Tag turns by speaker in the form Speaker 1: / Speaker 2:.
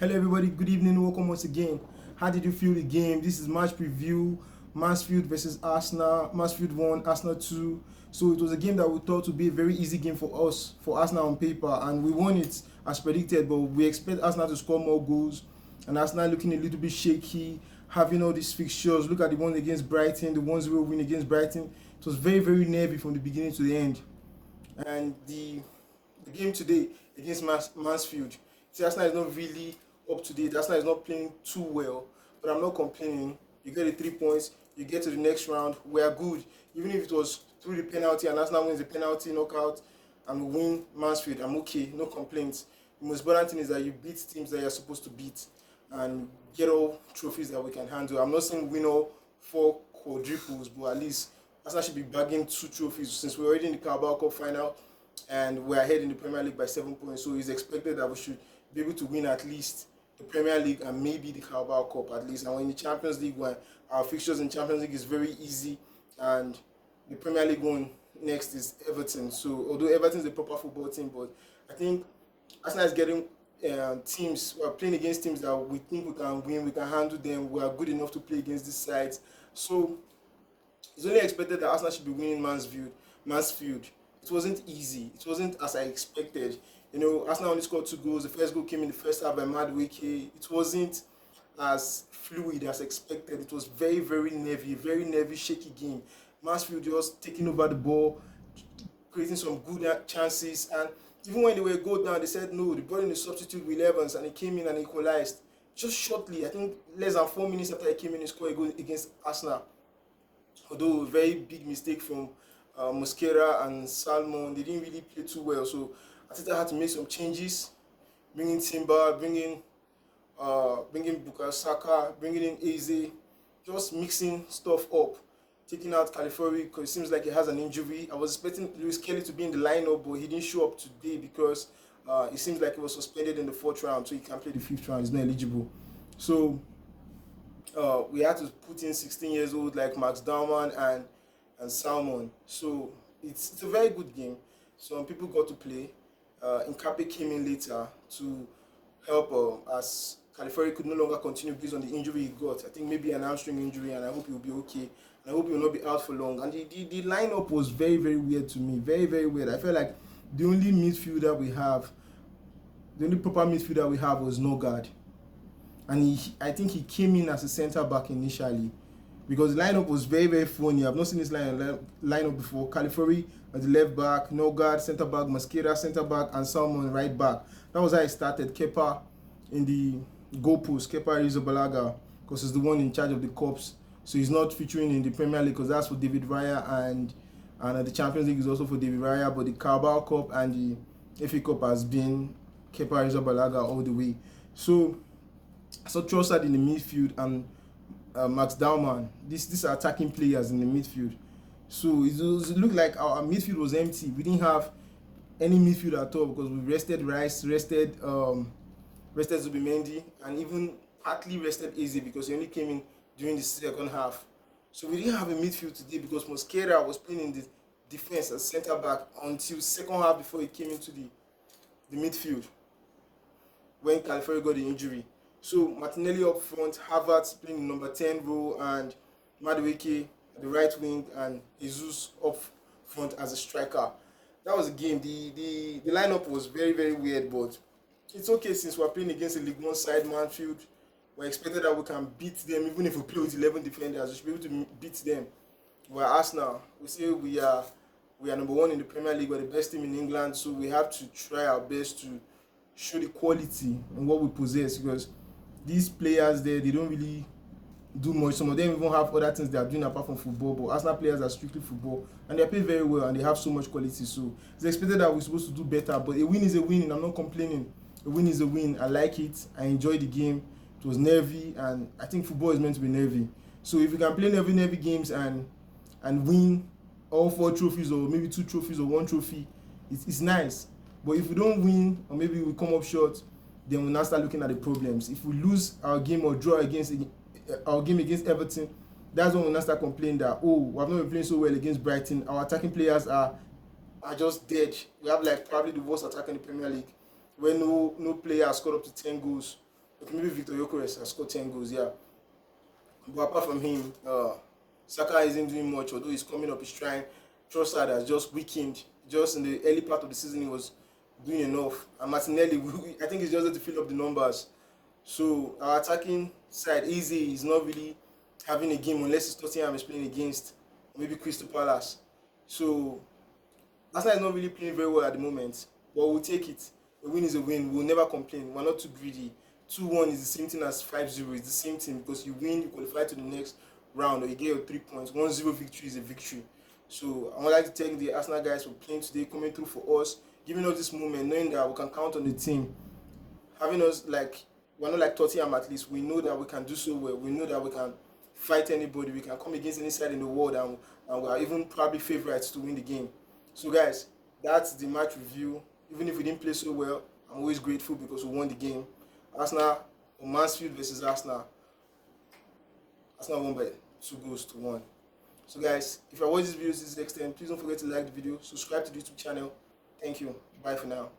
Speaker 1: Hello, everybody. Good evening. Welcome once again. How did you feel the game? This is match preview. Mansfield versus Arsenal. Mansfield won, Arsenal 2. So it was a game that we thought would be a very easy game for us, for Arsenal on paper, and we won it as predicted. But we expect Arsenal to score more goals, and Arsenal looking a little bit shaky, having all these fixtures. Look at the one against Brighton, the 1-0 win against Brighton. It was very, very nervy from the beginning to the end. And the game today against Mansfield, see, Arsenal is not really up to date. Arsenal is not playing too well, but I'm not complaining. You get the 3 points, you get to the next round. We are good. Even if it was through the penalty and Arsenal wins the penalty knockout and we win Mansfield, I'm okay. No complaints. The most important thing is that you beat teams that you're supposed to beat and get all trophies that we can handle. I'm not saying win all 4 quadruples, but at least Arsenal should be bagging 2 trophies since we're already in the Carabao Cup final and we're ahead in the Premier League by 7 points. So it's expected that we should be able to win at least the Premier League and maybe the Carabao Cup at least. And when in the Champions League, when our fixtures in Champions League is very easy, and the Premier League one next is Everton. So although Everton is a proper football team, but I think Arsenal is getting teams. We are playing against teams that we think we can win, we can handle them. We are good enough to play against these sides. So it's only expected that Arsenal should be winning Mansfield. It wasn't easy. It wasn't as I expected. Arsenal only scored 2 goals. The first goal came in the first half by Madueke. It wasn't as fluid as expected. It was very, very nervy, shaky game. Mansfield just taking over the ball, creating some good chances, and even when they were go down, they said no. They brought in a substitute with Evans, and he came in and equalized just shortly. I think less than 4 minutes after he came in, he scored a goal against Arsenal. Although a very big mistake from Mosquera and Salmon, they didn't really play too well. So I think I had to make some changes, bringing Timber, bringing Bukayo Saka, bringing in Eze, just mixing stuff up, taking out California because it seems like he has an injury. I was expecting Lewis Kelly to be in the lineup, but he didn't show up today because it seems like he was suspended in the 4th round, so he can't play the 5th round. He's not eligible. So we had to put in 16 years old like Max Daumann and Salmon. So it's a very good game. Some people got to play. Nkape came in later to help as California could no longer continue based on the injury he got. I think maybe an hamstring injury, and I hope he'll be okay. And I hope he will not be out for long. And the lineup was very, very weird to me. Very, very weird. I felt like the only proper midfielder we have was Nogard. And I think he came in as a centre back initially because the lineup was very, very funny. I've not seen this lineup before. California at the left back, Nogard centre back, Mosquera centre back, and Salmon right back. That was how it started. Kepa in the goalpost. Kepa Arrizabalaga, because he's the one in charge of the Cups. So he's not featuring in the Premier League because that's for David Raya, and the Champions League is also for David Raya. But the Carabao Cup and the FA Cup has been Kepa Arrizabalaga all the way. So Trossard in the midfield and Max Daumann. These are attacking players in the midfield. So it looked like our midfield was empty. We didn't have any midfield at all because we rested Rice, rested Zubimendi, and even partly rested Eze because he only came in during the second half. So we didn't have a midfield today because Mosquera was playing in the defense as centre back until second half before he came into the midfield when California got the injury. So Martinelli up front, Havertz playing in number 10 role, and Madueke at the right wing, and Jesus up front as a striker. That was a game. The lineup was very, very weird, but it's okay since we're playing against a League One side, Mansfield. We're expected that we can beat them, even if we play with 11 defenders. We should be able to beat them. We're Arsenal. We say we are number 1 in the Premier League. We're the best team in England, so we have to try our best to show the quality in what we possess because these players there, they don't really do much. Some of them even have other things they are doing apart from football, but Arsenal players are strictly football and they are paid very well and they have so much quality. So it's expected that we're supposed to do better, but a win is a win and I'm not complaining. A win is a win. I like it. I enjoyed the game. It was nervy, and I think football is meant to be nervy. So if you can play nervy games and win all 4 trophies, or maybe 2 trophies or 1 trophy, it's nice. But if we don't win, or maybe we come up short, then we'll now start looking at the problems. If we lose our game or draw against Everton, that's when we'll now start complaining that, we have not been playing so well against Brighton. Our attacking players are just dead. We have like probably the worst attack in the Premier League, where no player has scored up to 10 goals Okay, maybe Victor Gyökeres has scored 10 goals, yeah. But apart from him, Saka isn't doing much, although he's coming up, he's trying. Trossard has just weakened. Just in the early part of the season, he was doing enough. And Martinelli, I think he's just there to fill up the numbers. So our attacking side, Easy, is not really having a game unless it's Tottenham is playing against maybe Crystal Palace. So Arsenal is not really playing very well at the moment, but we'll take it. A win is a win. We'll never complain. We're not too greedy. 2-1 is the same thing as 5-0. It's the same thing because you win, you qualify to the next round, or you get your 3 points. 1-0 victory is a victory. So I would like to thank the Arsenal guys for playing today, coming through for us, giving us this moment, knowing that we can count on the team, having us like we're not like Tottenham at least. We know that we can do so well. We know that we can fight anybody. We can come against any side in the world, and we are even probably favourites to win the game. So guys, that's the match review. Even if we didn't play so well, I'm always grateful because we won the game. Arsenal or Mansfield versus Arsenal. Arsenal won by 2 goals to 1. So guys, if you watch this video to this extent, please don't forget to like the video, subscribe to the YouTube channel. Thank you. Bye for now.